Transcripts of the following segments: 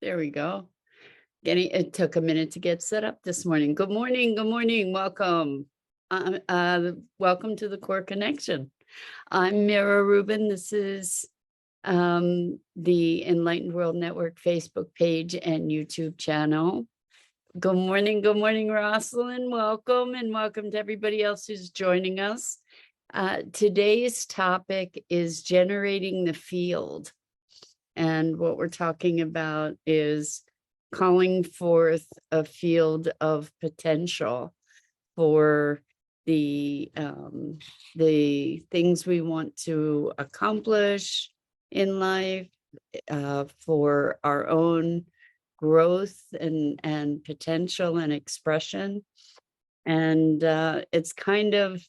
There we go. It took a minute to get set up this morning. Good morning. Good morning. Welcome. Welcome to the Core Connection. I'm Mira Rubin. This is the Enlightened World Network Facebook page and YouTube channel. Good morning. Good morning, Rosalind. Welcome, and welcome to everybody else who's joining us. Today's topic is generating the field. And what we're talking about is calling forth a field of potential for the things we want to accomplish in life, for our own growth and potential and expression. And it's kind of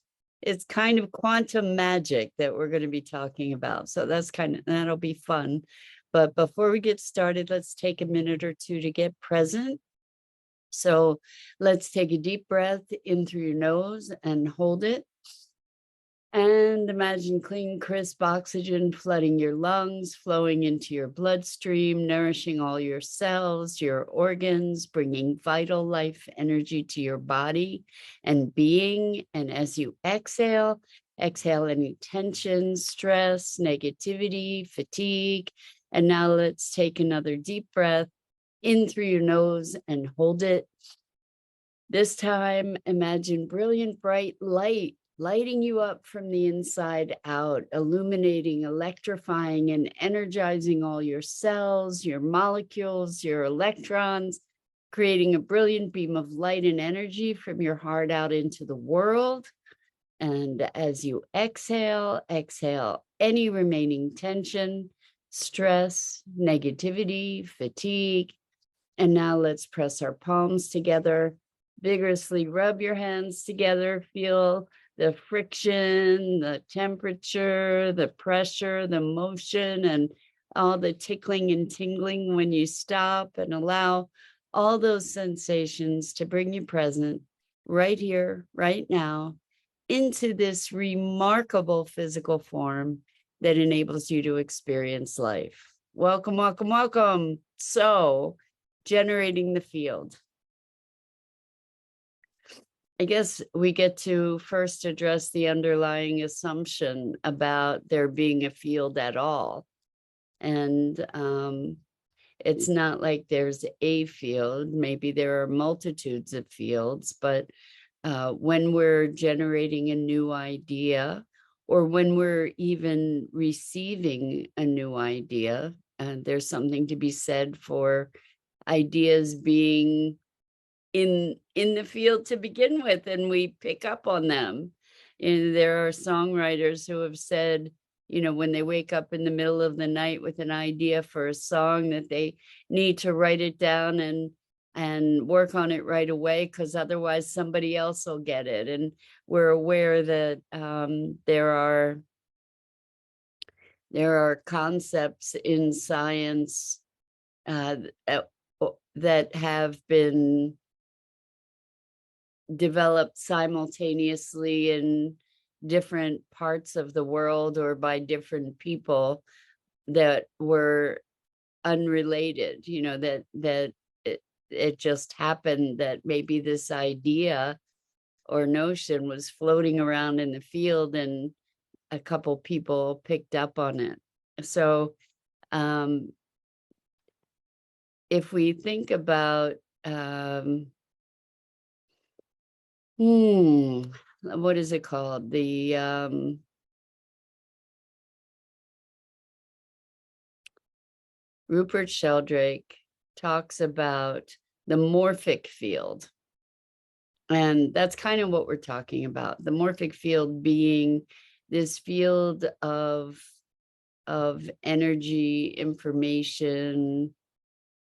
quantum magic that we're going to be talking about. So that'll be fun. But before we get started, let's take a minute or two to get present. So let's take a deep breath in through your nose and hold it. And imagine clean, crisp oxygen flooding your lungs, flowing into your bloodstream, nourishing all your cells, your organs, bringing vital life energy to your body and being. And as you exhale any tension, stress, negativity, fatigue. And now let's take another deep breath in through your nose and hold it. This time, imagine brilliant, bright light lighting you up from the inside out, illuminating, electrifying, and energizing all your cells, your molecules, your electrons, creating a brilliant beam of light and energy from your heart out into the world. And as you exhale any remaining tension, stress, negativity, fatigue. And now let's press our palms together, vigorously rub your hands together, feel the friction, the temperature, the pressure, the motion, and all the tickling and tingling when you stop, and allow all those sensations to bring you present right here, right now, into this remarkable physical form that enables you to experience life. Welcome, welcome, welcome. So, generating the field. I guess we get to first address the underlying assumption about there being a field at all. And it's not like there's a field. Maybe there are multitudes of fields, but when we're generating a new idea, or when we're even receiving a new idea, there's something to be said for ideas being in the field to begin with, and we pick up on them. And there are songwriters who have said, when they wake up in the middle of the night with an idea for a song, that they need to write it down and work on it right away, because otherwise somebody else will get it. And we're aware that there are concepts in science that have been developed simultaneously in different parts of the world or by different people that were unrelated, that it just happened that maybe this idea or notion was floating around in the field and a couple people picked up on it. So if we think about what is it called? The Rupert Sheldrake talks about the morphic field. And that's kind of what we're talking about. The morphic field being this field of energy, information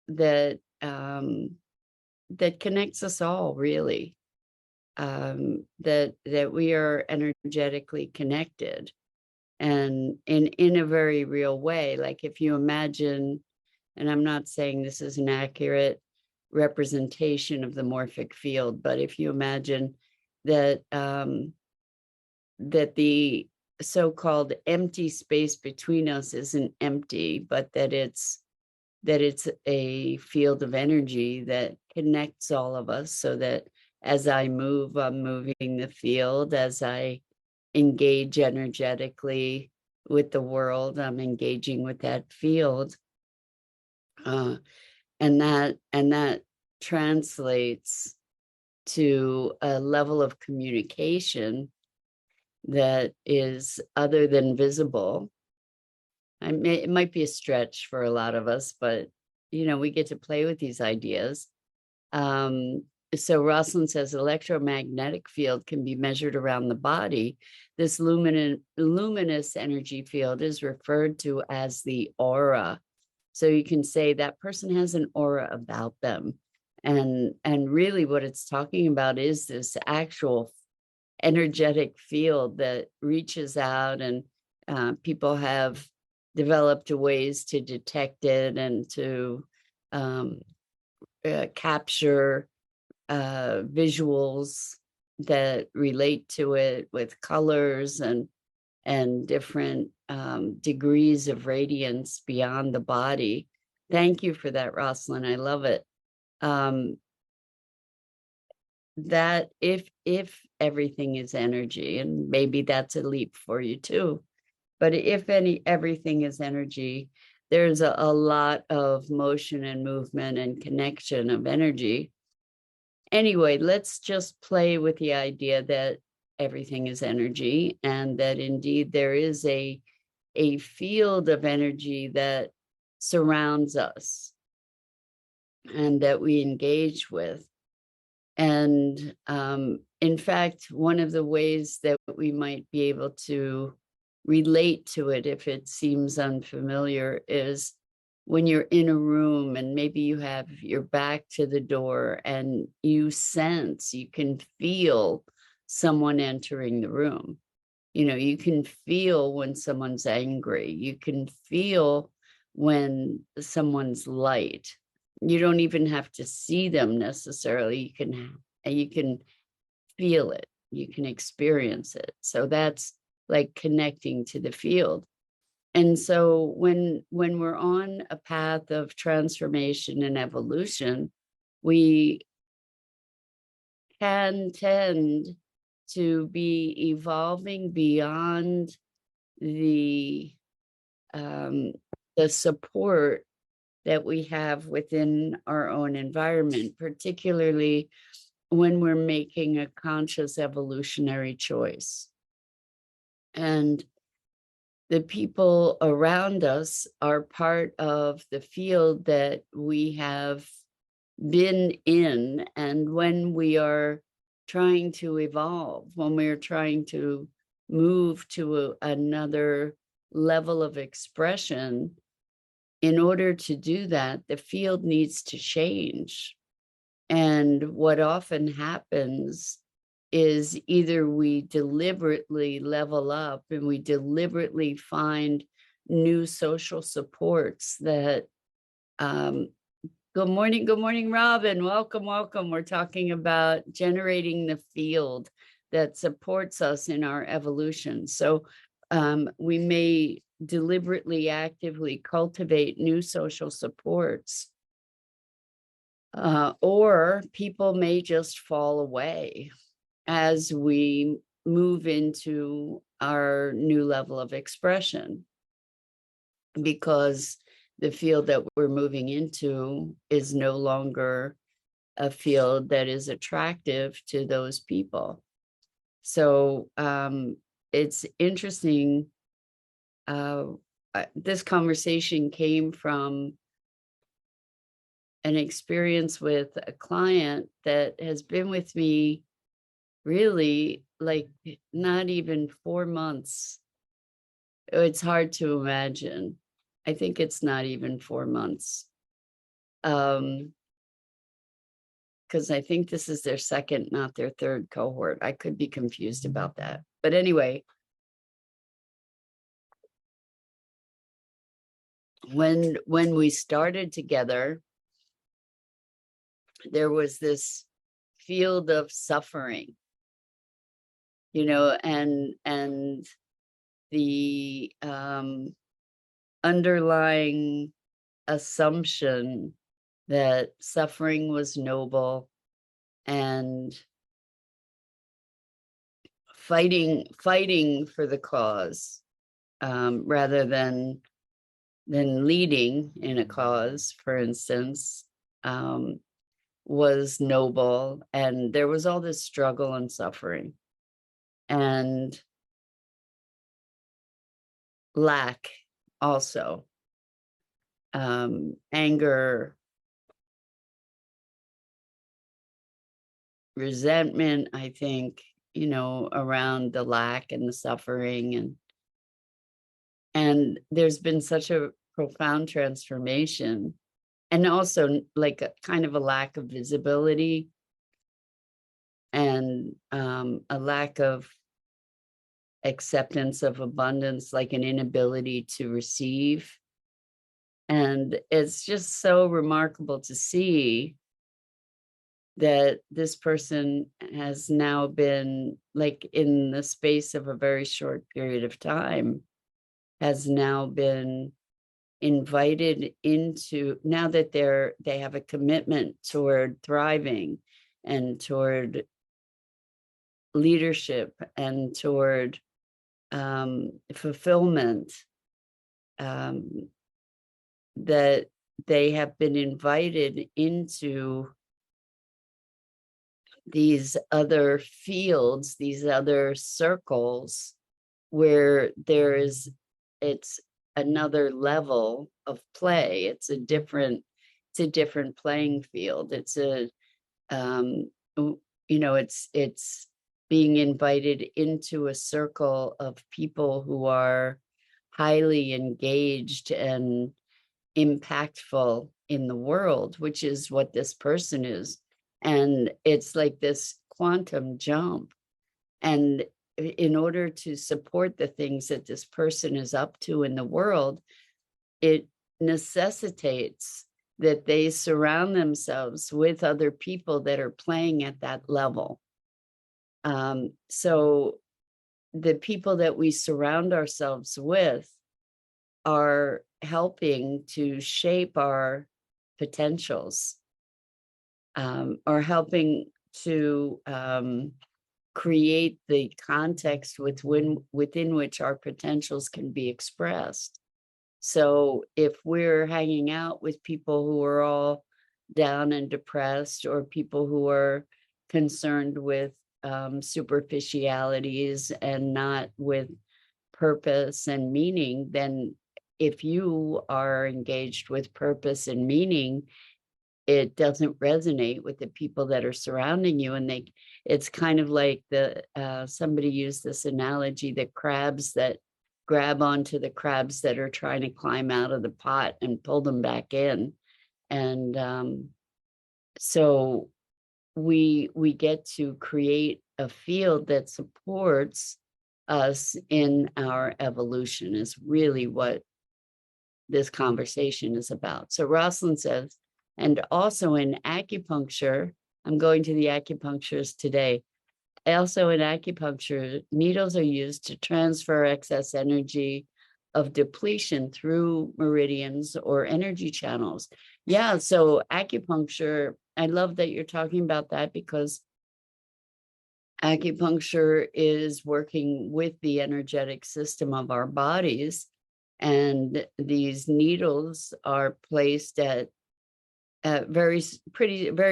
that that connects us all, really. That we are energetically connected, and in a very real way. Like if you imagine, and I'm not saying this is an accurate representation of the morphic field, but if you imagine that that the so-called empty space between us isn't empty, but that it's that it's a field of energy that connects all of us, so that as I move, I'm moving the field. As I engage energetically with the world, I'm engaging with that field. Uh, and that translates to a level of communication that is other than visible. It might be a stretch for a lot of us, but we get to play with these ideas. Um, so Rosalind says electromagnetic field can be measured around the body. This luminous energy field is referred to as the aura. So you can say that person has an aura about them. And really what it's talking about is this actual energetic field that reaches out, and people have developed ways to detect it and to capture visuals that relate to it with colors and different degrees of radiance beyond the body. Thank you for that, Rosalind. I love it. That if everything is energy, and maybe that's a leap for you too, but if everything is energy, there's a lot of motion and movement and connection of energy. Anyway, let's just play with the idea that everything is energy, and that indeed there is a field of energy that surrounds us and that we engage with. And in fact, one of the ways that we might be able to relate to it, if it seems unfamiliar, is when you're in a room and maybe you have your back to the door and you can feel someone entering the room. You can feel when someone's angry. You can feel when someone's light. You don't even have to see them necessarily. You can feel it. You can experience it. So that's like connecting to the field. And so when we're on a path of transformation and evolution, we can tend to be evolving beyond the support that we have within our own environment, particularly when we're making a conscious evolutionary choice. And the people around us are part of the field that we have been in. And when we are trying to evolve, when we're trying to move to another level of expression, in order to do that, the field needs to change. And what often happens is either we deliberately level up and we deliberately find new social supports that, good morning, Robin. Welcome. We're talking about generating the field that supports us in our evolution. So we may deliberately, actively cultivate new social supports, or people may just fall away as we move into our new level of expression, because the field that we're moving into is no longer a field that is attractive to those people. So it's interesting. This conversation came from an experience with a client that has been with me really like not even 4 months. It's hard to imagine. I think it's not even 4 months. Because I think this is their second, not their third cohort. I could be confused about that. But anyway, when we started together, there was this field of suffering, and the underlying assumption that suffering was noble, and fighting for the cause, rather than leading in a cause, for instance, was noble. And there was all this struggle and suffering and lack also, anger, resentment, I think, around the lack and the suffering. And there's been such a profound transformation, and also like a kind of a lack of visibility, and a lack of acceptance of abundance, like an inability to receive. And it's just so remarkable to see that this person has now been, like, in the space of a very short period of time, has now been invited into, now that they have a commitment toward thriving and toward leadership and toward fulfillment, that they have been invited into these other fields, these other circles, where it's another level of play. It's a different playing field. It's it's being invited into a circle of people who are highly engaged and impactful in the world, which is what this person is. And it's like this quantum jump. And in order to support the things that this person is up to in the world, it necessitates that they surround themselves with other people that are playing at that level. So the people that we surround ourselves with are helping to shape our potentials, are helping to create the context within which our potentials can be expressed. So if we're hanging out with people who are all down and depressed, or people who are concerned with superficialities and not with purpose and meaning, then if you are engaged with purpose and meaning, it doesn't resonate with the people that are surrounding you. And it's kind of like somebody used this analogy, that crabs that grab onto the crabs that are trying to climb out of the pot and pull them back in. And so we get to create a field that supports us in our evolution, is really what this conversation is about. So Rosalind says, and also in acupuncture, I'm going to the acupuncturist today. Also in acupuncture, needles are used to transfer excess energy of depletion through meridians or energy channels. Yeah, so acupuncture, I love that you're talking about that, because acupuncture is working with the energetic system of our bodies. And these needles are placed at very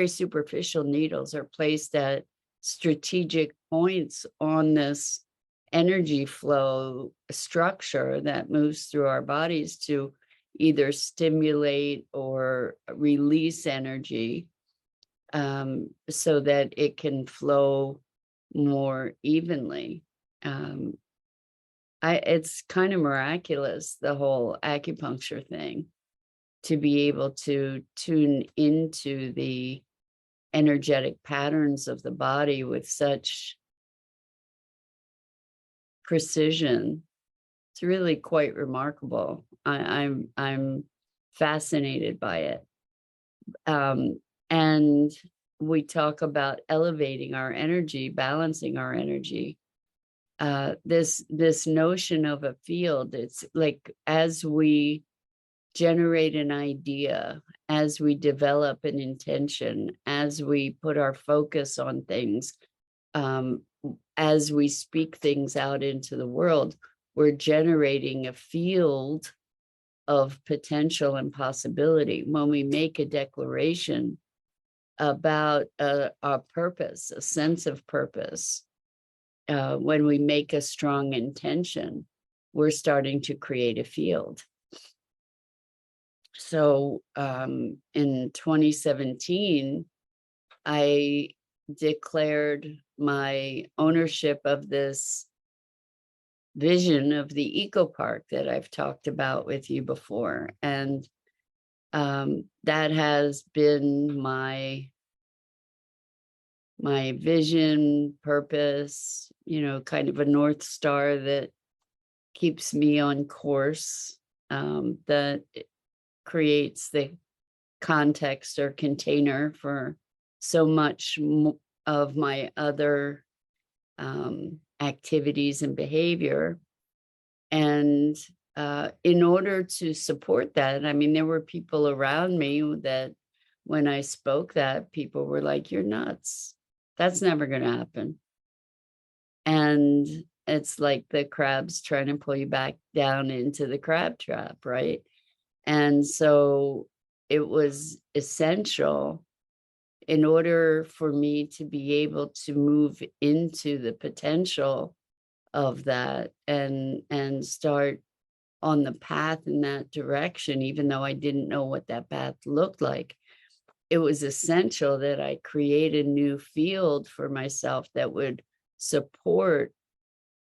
superficial needles are placed at strategic points on this energy flow structure that moves through our bodies to either stimulate or release energy, so that it can flow more evenly. It's kind of miraculous, the whole acupuncture thing, to be able to tune into the energetic patterns of the body with such precision. It's really quite remarkable. I'm fascinated by it. And we talk about elevating our energy, balancing our energy. This notion of a field, it's like, as we generate an idea, as we develop an intention, as we put our focus on things, um, as we speak things out into the world, we're generating a field of potential and possibility. When we make a declaration about our purpose, a sense of purpose, when we make a strong intention, we're starting to create a field. So in 2017, I declared my ownership of this vision of the eco park that I've talked about with you before. And that has been my vision, purpose, kind of a North Star that keeps me on course, that creates the context or container for so much of my other activities and behavior. And in order to support that, I mean, there were people around me that when I spoke that, people were like, "You're nuts. That's never going to happen." And it's like the crab's trying to pull you back down into the crab trap, right? And so it was essential, in order for me to be able to move into the potential of that and start on the path in that direction, even though I didn't know what that path looked like. It was essential that I create a new field for myself that would support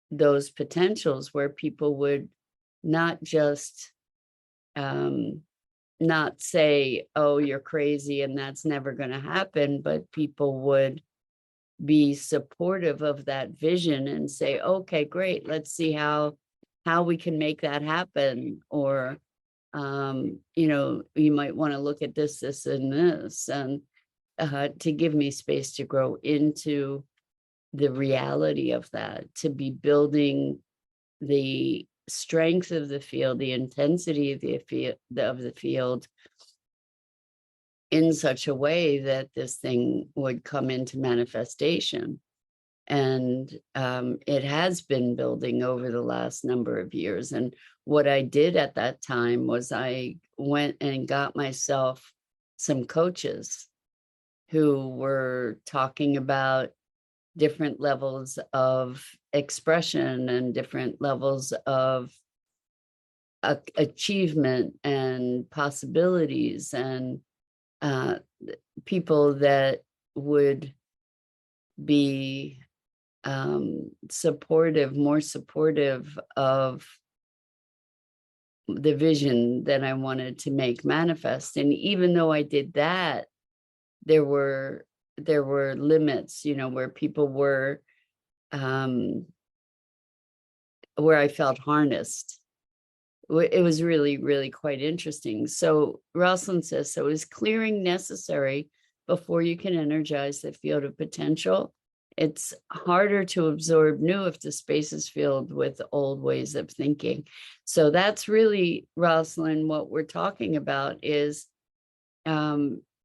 those potentials, where people would not just not say, "Oh, you're crazy and that's never going to happen," but people would be supportive of that vision and say, "Okay, great, let's see how we can make that happen." Or you might want to look at this and this, and to give me space to grow into the reality of that, to be building the strength of the field, the intensity of the field in such a way that this thing would come into manifestation. And it has been building over the last number of years. And what I did at that time was I went and got myself some coaches who were talking about different levels of expression and different levels of achievement and possibilities, and people that would be more supportive of the vision that I wanted to make manifest. And even though I did that, there were limits, where people were, where I felt harnessed. It was really, really quite interesting. So Rosalind says, so is clearing necessary before you can energize the field of potential? It's harder to absorb new if the space is filled with old ways of thinking. So that's really, Rosalind, what we're talking about is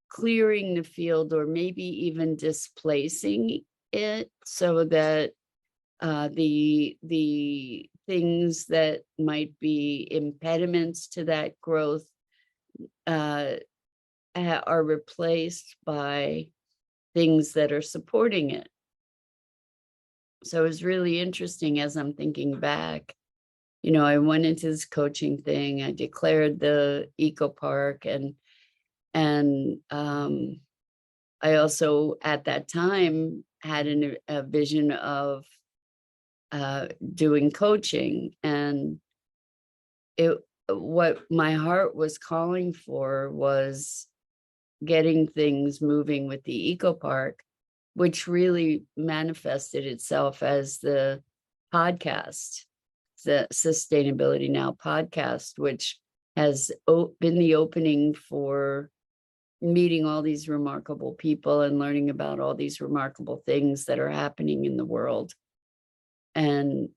clearing the field, or maybe even displacing it, so that the things that might be impediments to that growth are replaced by things that are supporting it. So it was really interesting as I'm thinking back. I went into this coaching thing. I declared the eco park, and I also at that time had a vision of doing coaching, and what my heart was calling for was getting things moving with the eco park, which really manifested itself as the podcast, the Sustainability Now podcast, which has been the opening for meeting all these remarkable people and learning about all these remarkable things that are happening in the world. And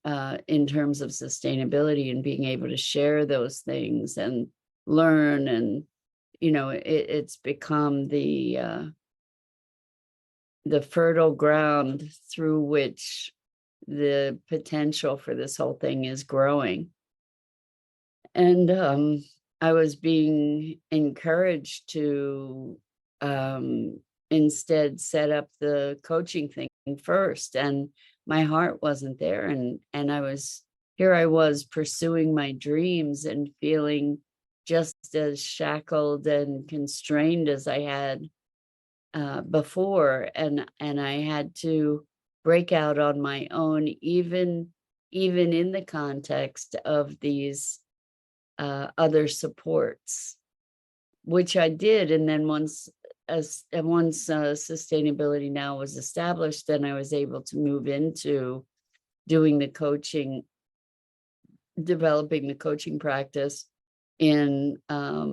in terms of sustainability, and being able to share those things and learn, and it's become the fertile ground through which the potential for this whole thing is growing. And I was being encouraged to instead set up the coaching thing first, and my heart wasn't there, and I was pursuing my dreams and feeling just as shackled and constrained as I had before, and I had to break out on my own, even in the context of these other supports, which I did. And then once Sustainability Now was established, then I was able to move into doing the coaching, developing the coaching practice in a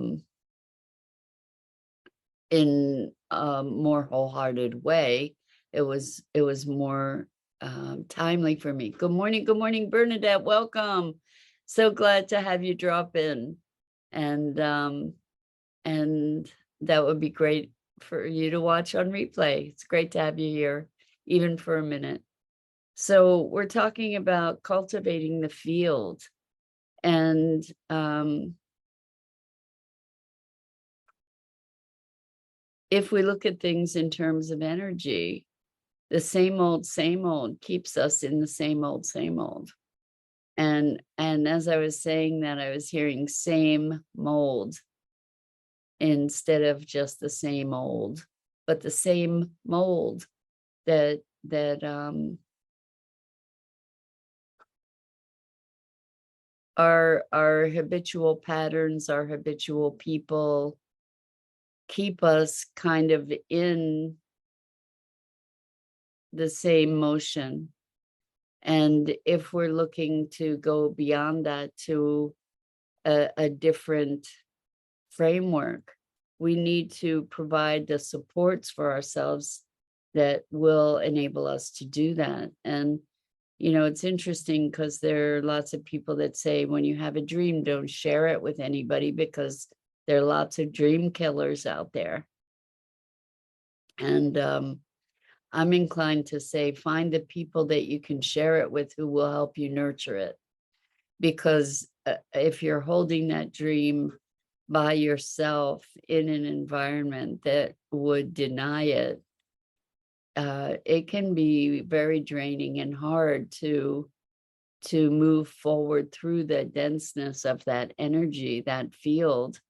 more wholehearted way. It was more timely for me. Good morning, Bernadette. Welcome. So glad to have you drop in, and that would be great for you to watch on replay. It's great to have you here, even for a minute. So we're talking about cultivating the field, and if we look at things in terms of energy, the same old keeps us in the same old. And as I was saying that, I was hearing same mold instead of just the same old, but the same mold that our habitual patterns, our habitual people keep us kind of in the same motion. And if we're looking to go beyond that to a different framework, we need to provide the supports for ourselves that will enable us to do that. And it's interesting because there are lots of people that say, when you have a dream, don't share it with anybody, because there are lots of dream killers out there. And I'm inclined to say, find the people that you can share it with who will help you nurture it. Because if you're holding that dream by yourself in an environment that would deny it, it can be very draining and hard to move forward through the denseness of that energy, that field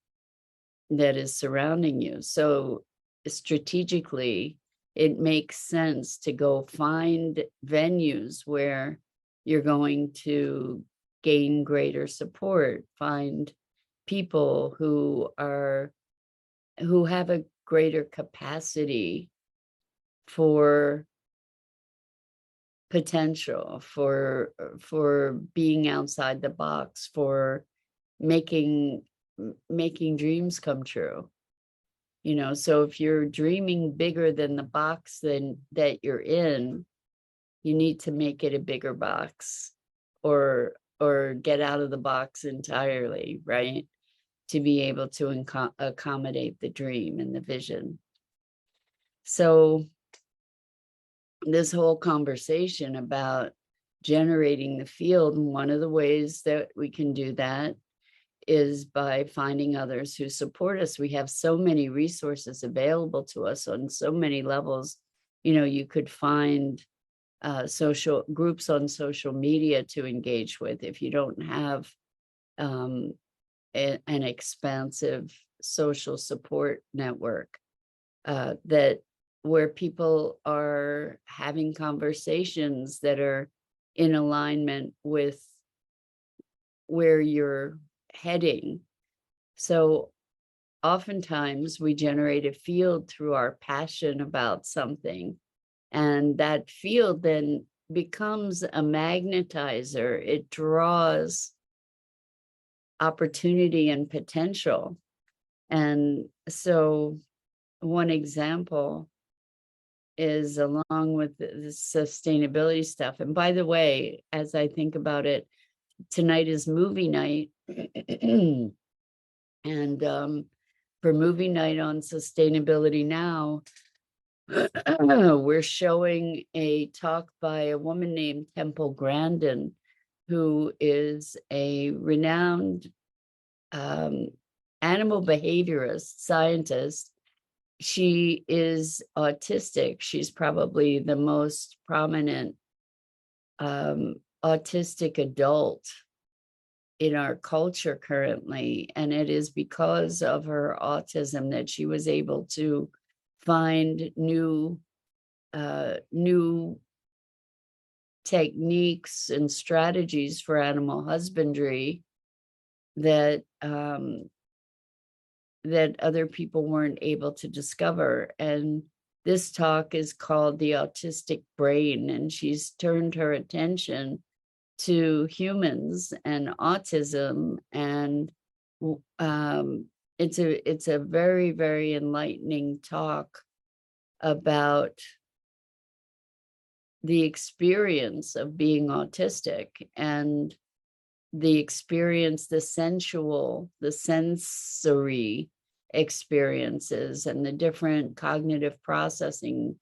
that is surrounding you. So strategically, it makes sense to go find venues where you're going to gain greater support, find people who have a greater capacity for potential, for being outside the box, for making dreams come true. So if you're dreaming bigger than the box that you're in, you need to make it a bigger box, or get out of the box entirely, right? To be able to accommodate the dream and the vision. So this whole conversation about generating the field, and one of the ways that we can do that is by finding others who support us. We have so many resources available to us on so many levels. You could find social groups on social media to engage with if you don't have an expansive social support network, that where people are having conversations that are in alignment with where you're heading. So oftentimes we generate a field through our passion about something, and that field then becomes a magnetizer. It draws opportunity and potential. And so one example is, along with the sustainability stuff, and by the way, as I think about it, tonight is movie night. And for movie night on Sustainability Now, we're showing a talk by a woman named Temple Grandin, who is a renowned animal behaviorist, scientist. She is autistic. She's probably the most prominent autistic adult in our culture currently. And it is because of her autism that she was able to find new techniques and strategies for animal husbandry that that other people weren't able to discover. And this talk is called The Autistic Brain, and she's turned her attention to humans and autism. And it's a very, very enlightening talk about the experience of being autistic and the experience, the sensual, the sensory experiences and the different cognitive processing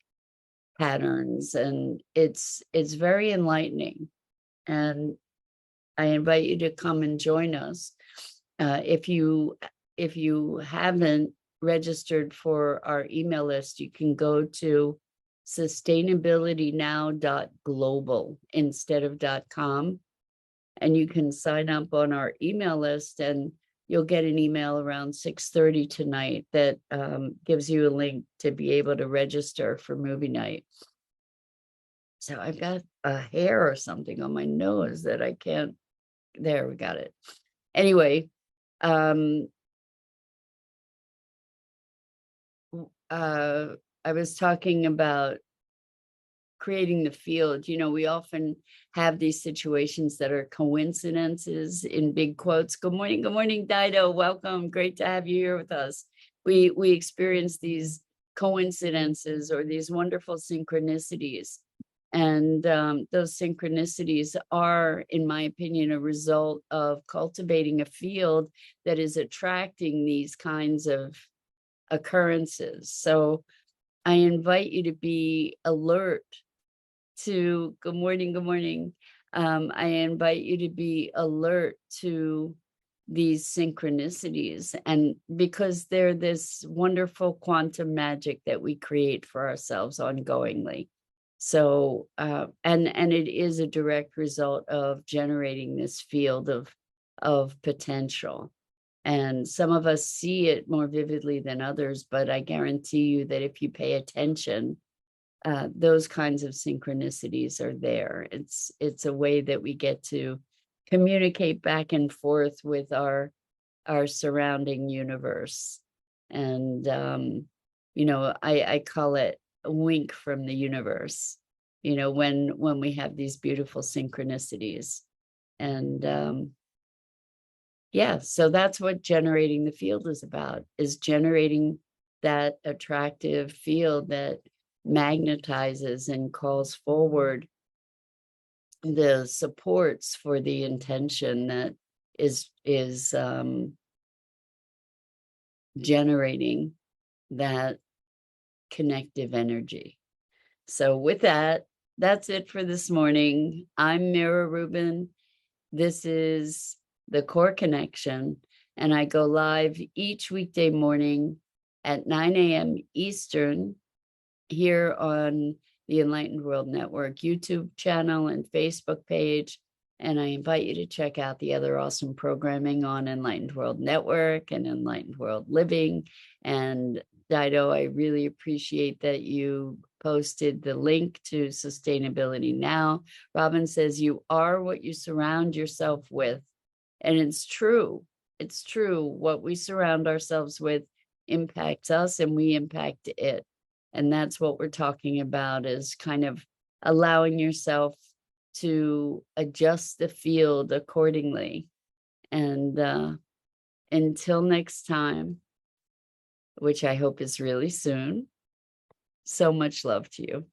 patterns. And it's very enlightening. And I invite you to come and join us. If you haven't registered for our email list, you can go to sustainabilitynow.global instead of .com, and you can sign up on our email list, and you'll get an email around 6:30 tonight that gives you a link to be able to register for movie night. So I've got a hair or something on my nose that I can't. There, we got it. Anyway, I was talking about creating the field. You know, we often have these situations that are coincidences in big quotes. Good morning, Dido. Welcome. Great to have you here with us. We experience these coincidences or these wonderful synchronicities. And those synchronicities are, in my opinion, a result of cultivating a field that is attracting these kinds of occurrences. So I invite you to be alert to, good morning. I invite you to be alert to these synchronicities, and because they're this wonderful quantum magic that we create for ourselves ongoingly. So, and it is a direct result of generating this field of potential. And some of us see it more vividly than others, but I guarantee you that if you pay attention, those kinds of synchronicities are there. It's a way that we get to communicate back and forth with our surrounding universe. And you know, I call it a wink from the universe, you know, when we have these beautiful synchronicities. And yeah, so that's what generating the field is about, is generating that attractive field that magnetizes and calls forward the supports for the intention that is generating that connective energy. So with that, that's it for this morning. I'm Mira Rubin. This is The Core Connection, and I go live each weekday morning at 9 a.m. Eastern here on the Enlightened World Network YouTube channel and Facebook page. And I invite you to check out the other awesome programming on Enlightened World Network and Enlightened World Living. And Dido, I really appreciate that you posted the link to Sustainability Now. Robin says, you are what you surround yourself with. And it's true. It's true. What we surround ourselves with impacts us, and we impact it. And that's what we're talking about, is kind of allowing yourself to adjust the field accordingly. And until next time, which I hope is really soon, so much love to you.